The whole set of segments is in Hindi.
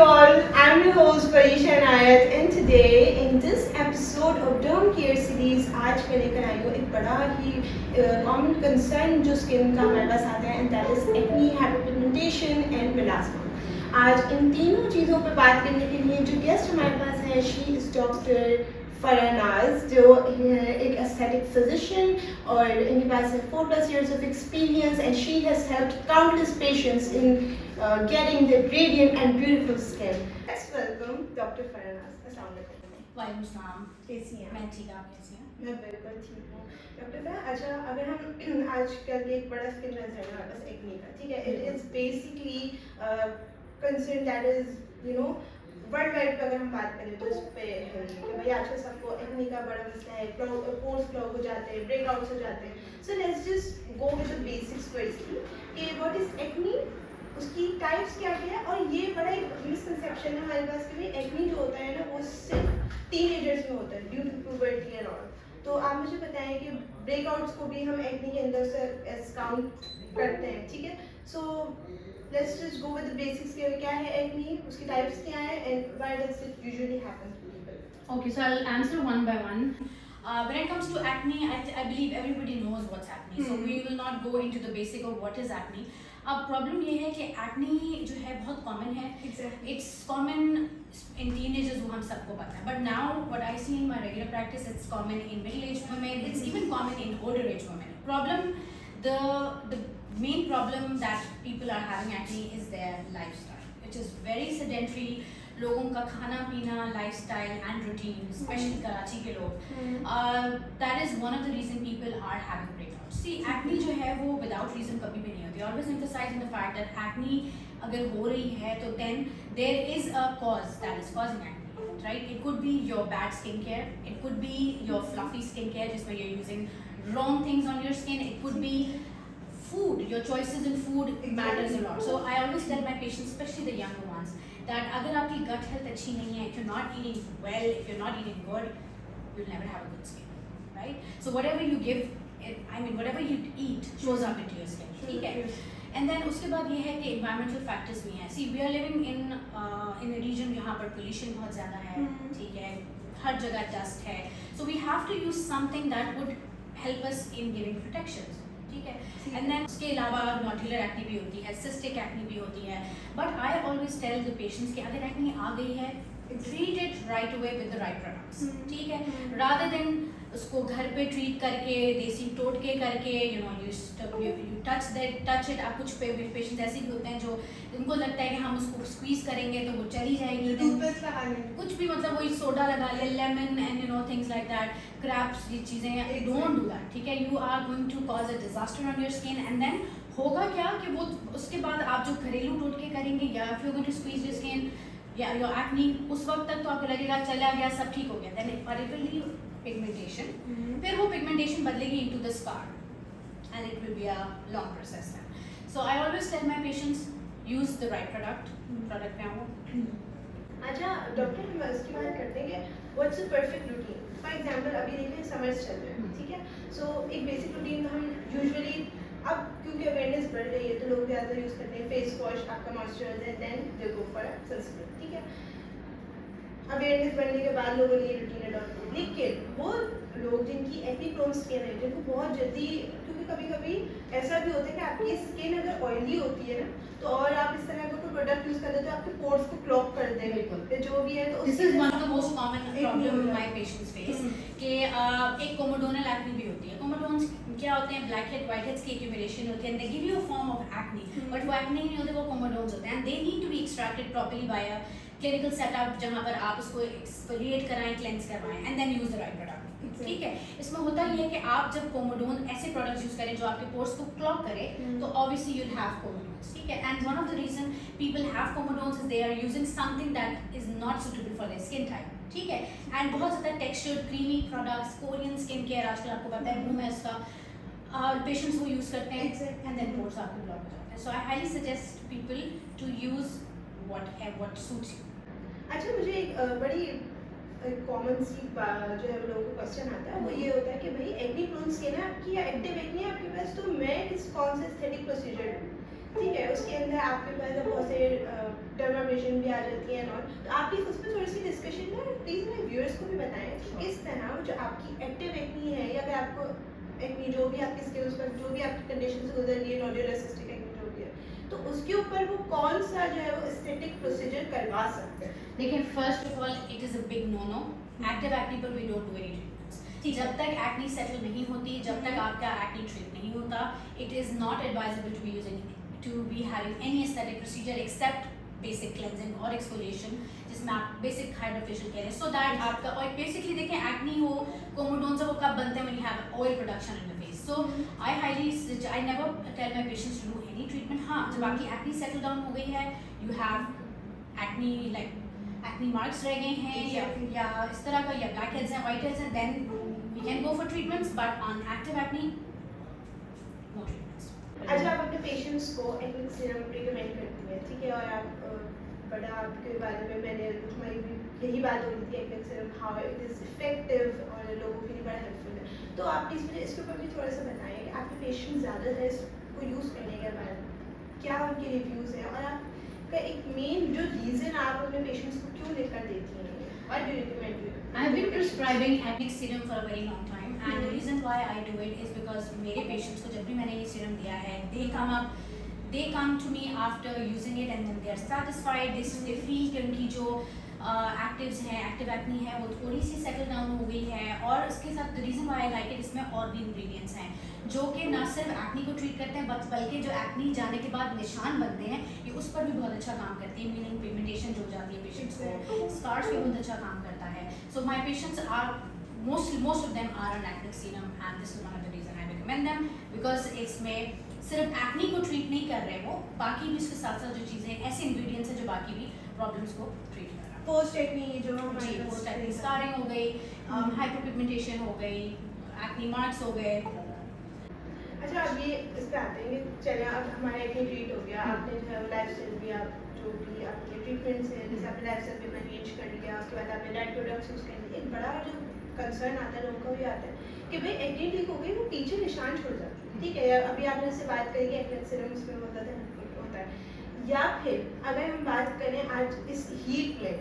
you all. I'm your host Parisha Anayat, and today in this episode of Derm Care series आज मैं लेकर आई हूँ एक बड़ा ही common concern जो skin का हमारे पास आता है, and that is acne, hyperpigmentation and melasma. आज इन तीनों चीज़ों पे बात करने के लिए जो गेस्ट हमारे पास है, she is Dr. फरानाज, जो एक aesthetic physician और इनके पास है 4+ years of experience, and she has helped countless patients in getting the radiant and beautiful skin. Let's welcome Dr. फरानाज. अस्सलाम वालेकुम. वालेकुम सलाम. कैसी हैं? मैं ठीक, आप कैसी हैं? मैं बिल्कुल ठीक हूँ. डॉक्टर फरानाज, अच्छा अगर हम आजकल के एक बड़ा स्किन कंसर्न है हमारे पास एक्ने का, ठीक है? It is basically concern that is, you know, world wide पर अगर हम बात करें तो इस पे है कि भाई आजकल सबको एक्ने का बड़ा मसला है, पोर्स क्लॉग हो जाते हैं, ब्रेकआउट्स हो जाते हैं. So let's just go with the basics firstly कि व्हाट इज एक्ने, उसकी टाइप्स क्या क्या है. और ये बड़ा एक मिसकंसेप्शन है हमारे पास कि भाई एक्ने जो होता है ना वो सिर्फ टीनेजर्स में होता है due to puberty and all. तो आप मुझे बताएं कि ब्रेकआउट्स को भी हम एक्ने के अंदर से एज काउंट करते हैं, ठीक है? सो let's just go with the basics के क्या है acne, उसकी types क्या है, and why does it usually happen to people? Okay, so I'll answer one by one. When it comes to acne, I believe everybody knows what's acne, so we will not go into the basic of what is acne. अब प्रॉब्लम ये है कि acne जो है बहुत कॉमन है. Exactly. It's common in teenagers, वो हम सबको पता है. But now what I see in my regular practice, it's common in middle-aged women. It's even common in older-age women. Problem, the main problem that people are having acne is their lifestyle, which is very sedentary. लोगों का खाना पीना, lifestyle and routine, especially Karachi के लोग, that is one of the reason people are having breakouts. See, acne जो है वो without reason कभी भी नहीं होती. Always emphasizing the fact that acne अगर हो रही है तो then there is a cause that is causing acne, right? It could be your bad skincare, it could be your fluffy skincare जिसमें you're using wrong things on your skin, it could be food, your choices in food matters a lot. So I always tell my patients, especially the younger ones, that अगर आपकी gut health अच्छी नहीं है, if you're not eating well, if you're not eating good, you'll never have a good skin, right? So whatever you give, whatever you eat shows up into your skin, ठीक है? And then उसके बाद ये है कि environmental factors भी हैं. See, we are living in a region जहाँ पर pollution बहुत ज़्यादा है, ठीक है? हर जगह dust है. So we have to use something that would help us in giving protections. ठीक है? एंड देन उसके अलावा नोडुलर एक्ने भी होती है, सिस्टिक एक्ने भी होती है. But I always tell the patients कि अगर एक्ने आ गई है, treat it right away with the right products, ठीक है? रादर देन उसको घर पे ट्रीट करके, देसी टोटके करके, यू टच इट. आप कुछ पेशेंट्स ऐसे भी होते हैं जो उनको लगता है कि हम उसको स्क्वीज करेंगे तो वो चली जाएगी, कुछ भी मतलब वही सोडा लगा ले, lemon and things like that, craps, ये चीज़ें, डोंट डू दैट, ठीक है? You are going to cause a disaster on your skin. And then होगा क्या कि वो उसके बाद आप जो घरेलू टोटके करेंगे या if you going to squeeze your skin या योर एक्ने, उस वक्त तक तो आपको लगेगा चला गया, सब ठीक हो गया. Then it will leave pigmentation, फिर वो पिगमेंटेशन बदलेगी into the scar and it will be a long process then. So I always tell my patients, use the right product पे आओ. अच्छा डॉक्टर, हम इसकी बात करते हैं कि what's a perfect routine. For example अभी देखिए समर्स चल रहे हैं, ठीक है? सो एक बेसिक रूटीन हम यूजुअली, अब क्योंकि अवेयरनेस बढ़ रही है तो लोग ज़्यादा यूज़ करते हैं फेस वॉश, आपका moisturiser, then they go for sunscreen, ठीक है? अवेयरनेस बढ़ने के बाद लोगों ने ये रूटीन अडॉप्ट की. लेकिन वो लोग जिनकी एक्ने प्रोन स्किन है, जिनको बहुत जल्दी, क्योंकि कभी कभी ऐसा भी होता है कि आपकी स्किन अगर ऑयली होती है ना, तो और आप इस तरह का कोई प्रोडक्ट यूज करते हैं तो आपके पोर्स को क्लॉग कर देगा, बिल्कुल जो भी है. तो this is one of the most common problem my patients face कि एक कोमोडोनल एक्ने भी होती है. कोमोडोन्स क्या होते हैं? ब्लैक हेड व्हाइट हेड्स की एक्यूमुलेशन होती है, and they give you a form of acne, but वो एक्ने नहीं होते, वो कोमोडोन्स होते हैं, and they need to be extracted properly by a clinical setup जहाँ पर आप उसको एक्सफोलिएट कराएं, क्लेंस करवाएं, and then use the right product, ठीक है? इसमें होता ये है कि आप जब कोमोडोन ऐसे प्रोडक्ट्स यूज करें जो आपके पोर्स को क्लॉग करे, तो obviously you will have comedones, ठीक है? And one of the reason people have comedones is they are using something that is not suitable for their skin type, ठीक है? एंड बहुत ज़्यादा textured creamy products, Korean skin care आजकल आपको पता है बूम है इसका, पेशेंट्स वो यूज करते हैं, एंड देन पोर्स आपके ब्लॉक हो जाते हैं. So I highly suggest people to use what suits you. अच्छा, मुझे एक बड़ी कॉमन सी जो है लोगों को क्वेश्चन आता है, वो ये होता है कि भाई एक्ने प्रोन स्किन है आपकी या एक्टिव एक्ने है आपके पास, तो मैं कौन सा एस्थेटिक प्रोसीजर ठीक है, उसके अंदर आपके पास अब बहुत से डर्माब्रेशन भी आ जाती है और तो आप प्लीज़ उस पर थोड़ी सी डिस्कशन ना प्लीज़ मेरे व्यूअर्स को भी बताएं कि किस तरह जो आपकी एक्टिव एक्नी है या अगर आपको एक्नी जो भी आपकी स्किल्स पर जो भी आपकी कंडीशन से गुजर रही है नोडुलर सिस्टिक एक्नी जो भी है तो उसके ऊपर वो कौन सा जो है वो एस्थेटिक प्रोसीजर करवा सकते हैं। देखिए first of all it is a big no no, active acne पर we don't do any treatments. ठीक, जब तक एक्नी सेटल नहीं होती, जब तक आपका एक्नी ट्रीट नहीं होता, it is not advisable to be using to be having any aesthetic procedure except basic cleansing और एक्सफोलिएशन, जिसमें आप बेसिक हाइड्रोफेशियल कह रहे हैं, सो दैट आपका और बेसिकली देखें एक्नी हो कोमोडोन्स वो कब बनते हैं when you have oil production in the face. So I never tell my patients to do any treatment. हाँ, जब आपकी एक्नी सेटल डाउन हो गई है, you have acne like acne marks रह गए हैं या इस तरह का या ब्लैक हेड्स हैं, वाइट हेड्स हैं, then we can go for treatments, but on active acne no treatments. अच्छा, आप अपने पेशेंट्स को एक्निक सीरम रिकमेंड करती हैं, ठीक है, और आप बड़ा आपके बारे में मैंने हमारी भी यही बात हो रही थी acnic serum how it is effective और लोगों के लिए बड़ा हेल्पफुल है। तो आप प्लीज़ मुझे इसके ऊपर भी थोड़ा सा बताएं कि आपके पेशेंट ज़्यादातर इसको यूज़ करने के बाद क्या उनके रिव्यूज़ हैं और आपका एक मेन जो रीज़न आप अपने पेशेंट्स को क्यों लेकर देती हैं और do recommend you. I have been prescribing Acnic serum for a very long time, and the reason why I do it is because मेरे patients को जब भी मैंने ये serum दिया है, they come to me after using it and then they are satisfied. They feel कि उनकी जो एक्टिव्स हैं, एक्टिव एक्नी है, वो थोड़ी सी सेटल डाउन हो गई है, और इसके साथ the reason why I like it, इसमें और भी इंग्रेडिएंट्स हैं जो कि ना सिर्फ एक्नी को ट्रीट करते हैं बल्कि जो एक्नी जाने के बाद निशान बनते हैं, ये उस पर भी बहुत अच्छा काम करती है, मीनिंग पिगमेंटेशन जो हो जाती है पेशेंट्स को, स्कार्स भी बहुत अच्छा काम करता है। So my patients are most of them are on acnic serum, and this is one of the reason I recommend them, because इसमें सिर्फ एक्नी को ट्रीट नहीं कर रहे वो, बाकी भी इसके साथ साथ जो चीज़ें ऐसे इंग्रेडिएंट्स हैं जो बाकी भी प्रॉब्लम्स को ट्रीट कर रहा है। पोस्ट एक्नी जो जी, पोस्ट एक्नी स्कारिंग हो गई, हाइपरपिगमेंटेशन हो गई, एक्नी मार्क्स हो गए। अच्छा, अब ये इस पे आते हैं कि चलिए अब हमारा एक्नी ट्रीट हो गया, आपने जो है लाइफ स्टाइल भी आप जो भी आपके ट्रीटमेंट्स हैं जैसे आपने लाइफ स्टाइल भी मैनेज कर लिया, उसके बाद आपने डाइट प्रोडक्ट्स यूज़ कर लिए, एक बड़ा जो कंसर्न आता है लोगों को भी आता है कि भाई एक्नी ठीक हो गई वो पीछे निशान छोड़ जाती है, ठीक है, अभी आपने इससे बात करी कि एक्नी सीरम इसमें होता है, या फिर अगर हम बात करें आज इस हीट में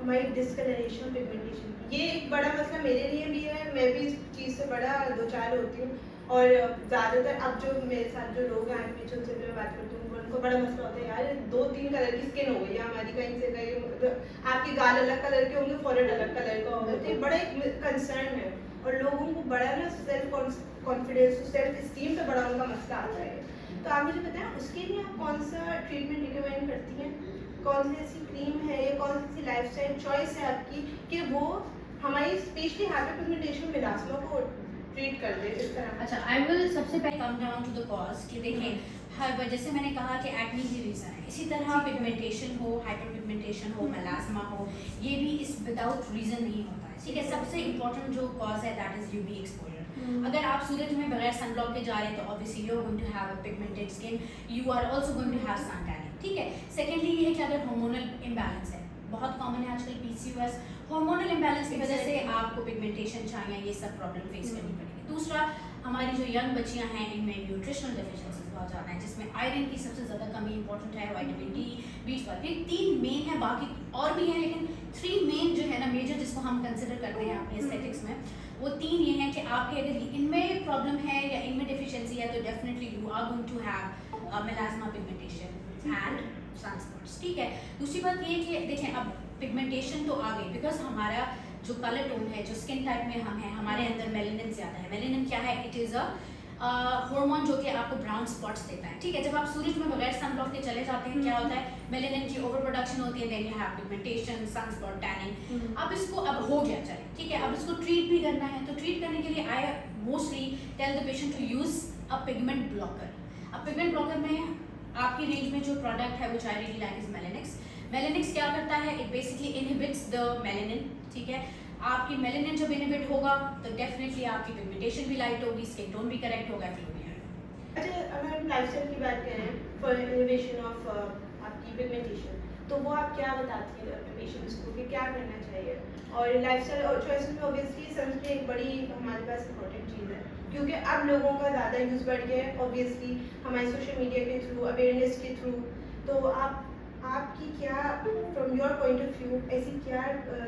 हमारी डिस्कलरेशन पिगमेंटेशन, ये एक बड़ा मसला मेरे लिए भी है, मैं भी इस चीज़ से बड़ा दो चार होती हूँ, और ज़्यादातर अब जो मेरे साथ जो लोग हैं पीछे उनसे मैं बात करती हूँ उनको बड़ा मसला होता है, यार 2-3 कलर की स्किन हो गई है हमारी, कहीं से कहीं मतलब आपके गाल अलग कलर के होंगे, फॉरहेड अलग कलर का होगा, तो ये बड़ा एक कंसर्न है और लोगों को बड़ा ना सेल्फ कॉन्फिडेंस सेल्फ स्टीम पे बड़ा उनका मसला आता है। तो आप मुझे बताएं उसके लिए आप कौन सा ट्रीटमेंट रिकमेंड करती हैं, कौन सी ऐसी क्रीम है या कौन सी लाइफस्टाइल चॉइस है आपकी कि वो हमारी स्पेशली हाइपरपिगमेंटेशन मेलास्मा को ट्रीट कर दे इस तरह। अच्छा, आई विल सबसे पहले come down to the cause कि देखें हर जैसे मैंने कहा कि एक्नी ही रीज़न है, इसी तरह पिगमेंटेशन हो, हाइपरपिगमेंटेशन हो, मेलास्मा हो, ये भी इस विदाउट रीज़न नहीं होता है, ठीक है। सबसे इंपॉर्टेंट जो कॉज है दैट इज़ यूवी एक्सपोजर। अगर आप सूरज में बगैर सनब्लॉक के जा रहे हैं तो obviously you are going to have a pigmented skin, you are also going to have sun tanning, ठीक है। सेकेंडली ये है कि अगर हार्मोनल इम्बैलेंस है, बहुत कॉमन है आजकल PCOS, हार्मोनल इम्बैलेंस की वजह से आपको पिगमेंटेशन चाहिए, ये सब प्रॉब्लम फेस करनी पड़ेगी। दूसरा, हमारी जो यंग बच्चियां हैं इनमें न्यूट्रिशनल डेफिशिएंसीज बहुत ज़्यादा है, जिसमें आयरन की सबसे ज़्यादा कमी इंपॉर्टेंट है, विटामिन D, B12, ये 3 मेन है, बाकी और भी हैं लेकिन 3 मेन जो है ना मेजर जिसको हम कंसिडर करते हैं अपने एस्थेटिक्स में, वो 3 ये हैं कि आपके अगर इनमें प्रॉब्लम है या इनमें डेफिशिएंसी है तो definitely you are going to have melasma pigmentation and sunspots, ठीक है। दूसरी बात ये कि देखें अब पिगमेंटेशन तो आ गई बिकॉज हमारा जो कलर टोन है, जो स्किन टाइप में हम हैं, हमारे अंदर मेलेनिन ज़्यादा है। मेलेनिन क्या है? इट इज़ अ हार्मोन जो कि आपको ब्राउन स्पॉट्स देता है, ठीक है। जब आप सूरज में बगैर सनब्लॉक के चले जाते हैं क्या होता है? मेलेनिन की ओवर प्रोडक्शन होती है, then you have pigmentation, sunspot, tanning. अब इसको अब हो गया चले, ठीक है, अब इसको ट्रीट भी करना है, तो ट्रीट करने के लिए I mostly tell the patient to use a pigment blocker. अब पिगमेंट ब्लॉकर में आपकी रेंज में जो प्रोडक्ट है which I really like is Melanix। Melanix क्या करता है? It basically inhibits the melanin, ठीक है। आपकी मेलेनिन जब इनहिबिट होगा तो डेफिनेटली आपकी पिगमेंटेशन भी लाइट होगी, स्किन टोन भी करेक्ट होगा, ग्लो भी आएगा। अच्छा, अगर हम लाइफस्टाइल की बात करें फॉर इनोवेशन ऑफ आपकी पिगमेंटेशन, तो वो आप क्या बताती हैं अपने पेशेंट्स को कि क्या करना चाहिए? और लाइफस्टाइल और चॉइसेस में ऑब्वियसली सनस्क्रीन एक बड़ी हमारे पास इम्पोर्टेंट चीज़ है, क्योंकि अब लोगों का ज़्यादा यूज़ बढ़ गया है ऑब्वियसली हमारे सोशल मीडिया के थ्रू, अवेयरनेस के थ्रू। तो आपकी क्या from your point of view ऐसी क्या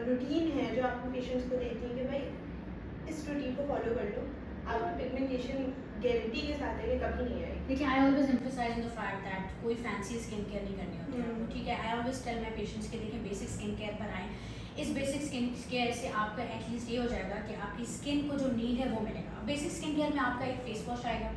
रूटीन है जो आप पेशेंट्स को देती हैं कि भाई इस रूटीन को फॉलो कर लो, आपकी पिगमेंटेशन गारंटी के साथ है कि कभी नहीं आएगी? देखिए, I always emphasise on the fact that कोई फैंसी स्किन केयर नहीं करनी होती है, ठीक है। I always tell my patients के देखिए बेसिक स्किन केयर पर आएँ। इस बेसिक स्किन केयर से आपका एटलीस्ट ये हो जाएगा कि आपकी स्किन को जो नीड है वो मिलेगा। बेसिक स्किन केयर में आपका एक फेस वॉश आएगा,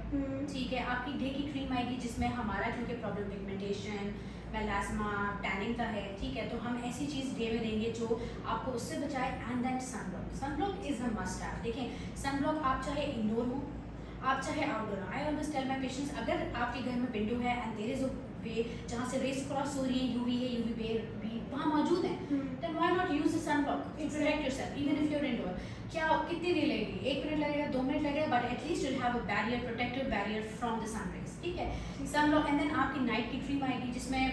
ठीक है, आपकी डे की क्रीम आएगी जिसमें हमारा क्योंकि प्रॉब्लम पिगमेंटेशन, मेलास्मा, टैनिंग का है, ठीक है, तो हम ऐसी चीज़ डे में देंगे जो आपको उससे बचाए। And then sunblock, sunblock is a must have. देखें, सनब्लॉक आप चाहे इंडोर हो, आप चाहे आउटडोर हो। I always tell my patients, अगर आपके घर में विंडो है and there is a way जहाँ से रेस क्रॉस हो रही है, यूवी है, यूवी बी वहाँ मौजूद है, then why not use the sunblock to protect yourself even if you are indoor. क्या कितनी देर लगेगी? 1 मिनट लगेगा, 2 मिनट लगेगा, but at least you have a barrier, protective barrier from the sun rays, ठीक है। सनब्लॉक एंड देन आपकी नाइट की क्रीम आएगी जिसमें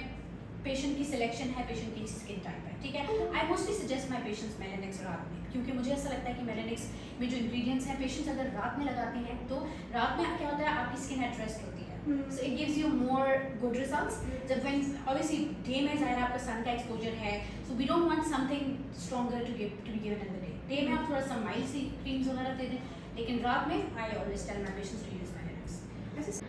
पेशेंट की सिलेक्शन है, पेशेंट की स्किन टाइप है, ठीक है। I mostly suggest my patients Melanix रात में, क्योंकि मुझे ऐसा लगता है कि मेलेनिक्स में जो इंग्रेडिएंट्स हैं पेशेंट्स अगर रात में लगाते हैं तो रात में क्या होता है, आपकी स्किन एट रेस्ट होती है, so it gives you more good results. जब व्हेन ऑब्वियसली डे में ज़ाहिर आपका सन का एक्सपोजर है, so we don't want something stronger to be given in the day में आप थोड़ा सा माइल्ड सी क्रीम्स वगैरह दे दें, लेकिन रात में I always tell my patients to use Melanix.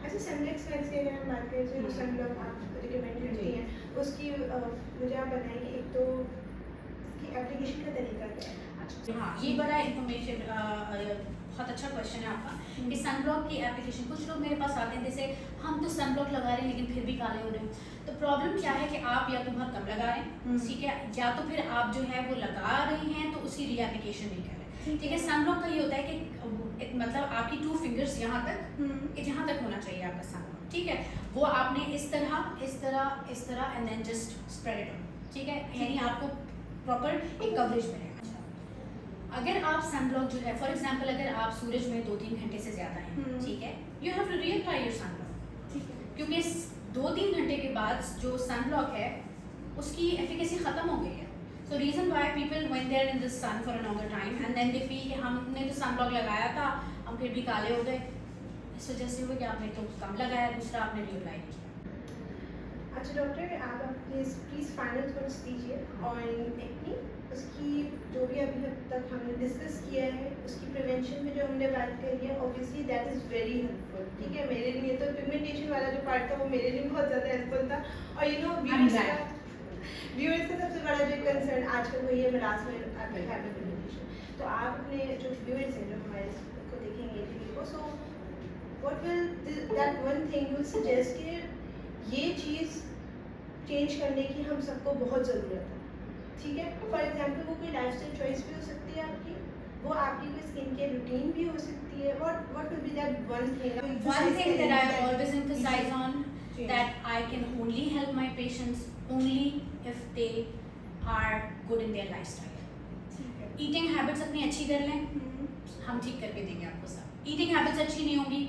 ऐसे सनब्लॉक्स का से अगर हम बात करें जो सनब्लॉक आप रिकमेंड करती हैं उसकी मुझे आप बताएंगे एक तो उसकी एप्लीकेशन का तरीका क्या है? हाँ, ये बड़ा इन्फॉर्मेशन बहुत अच्छा क्वेश्चन है आपका कि सनब्लॉक की एप्लीकेशन। कुछ लोग मेरे पास आते हैं जैसे हम तो सनब्लॉक लगा रहे हैं लेकिन फिर भी काले हो रहे हैं, तो प्रॉब्लम क्या है कि आप या तो बहुत कम लगा रहे हैं, ठीक है, या तो फिर आप जो है वो लगा रहे हैं तो उसकी रीएप्लीकेशन नहीं कर रहे, ठीक है। सनब्लॉक का ये होता है कि मतलब आपकी 2 फिंगर्स यहाँ तक होना चाहिए आपका सनब्लॉक, ठीक है। वो आपने इस तरह and then just spread it on, ठीक है, यानी आपको प्रॉपर एक कवरेज मिलेगा। अगर आप सनब्लॉक जो है फॉर एग्जांपल अगर आप सूरज में 2-3 घंटे से ज़्यादा हैं, ठीक है, you have to reapply your sunblock, ठीक है, क्योंकि 2-3 घंटे के बाद जो सनब्लॉक है उसकी एफिकेसी ख़त्म हो गई है। So reason why people when they are in the sun for a longer time and then they feel कि हमने तो सनब्लॉक लगाया था, हम फिर भी काले हो गए, इस वजह से हुआ कि आपने तो कम लगाया, दूसरा आपने रीअप्लाई नहीं किया। अच्छा डॉक्टर, आप प्लीज़ फाइनल थॉट्स दीजिए ऑन एक्ने, उसकी जो भी अभी तक हमने डिस्कस किया है, उसकी प्रिवेंशन में जो हमने बात करी है, obviously that is very helpful, ठीक है। मेरे लिए तो पिगमेंटेशन वाला जो पार्ट था वो मेरे लिए बहुत ज़्यादा हेल्पफुल था। और यू नो व्यूअर्स का सबसे बड़ा जो कंसर्न आजकल वही है मेलास्मा आपकी फैमिली पिगमेंटेशन। तो आप अपने जो व्यूअर्स हैं जो हमारे को देखेंगे वीडियो को, so what will that one thing you suggest कि ये चीज़ चेंज करने की हम सबको बहुत ज़रूरत है, ठीक है। फॉर एग्जांपल वो कोई लाइफस्टाइल चॉइस भी हो सकती है आपकी, वो आपकी कोई स्किन केयर रूटीन भी हो सकती है। What will be that one thing that I always emphasize on that I can only help my patients only if they are good in their lifestyle. Eating habits अपनी अच्छी कर लें, हम ठीक करके देंगे आपको सब। Eating habits अच्छी नहीं होंगी,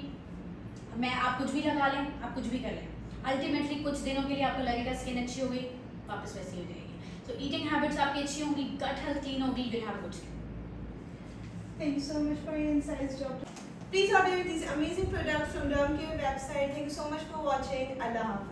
मैं आप कुछ भी लगा लें, आप कुछ भी कर लें, अल्टीमेटली कुछ दिनों के लिए आपको लगेगा स्किन अच्छी हो गई, वापस वैसी हो जाएगी। So eating habits आपकी अच्छी होंगी, gut health clean होगी, you will have good skin. Thank you so much for your insights, doctor. Please order these amazing products from Dermcare website. Thank you so much for watching. Allah Hafiz.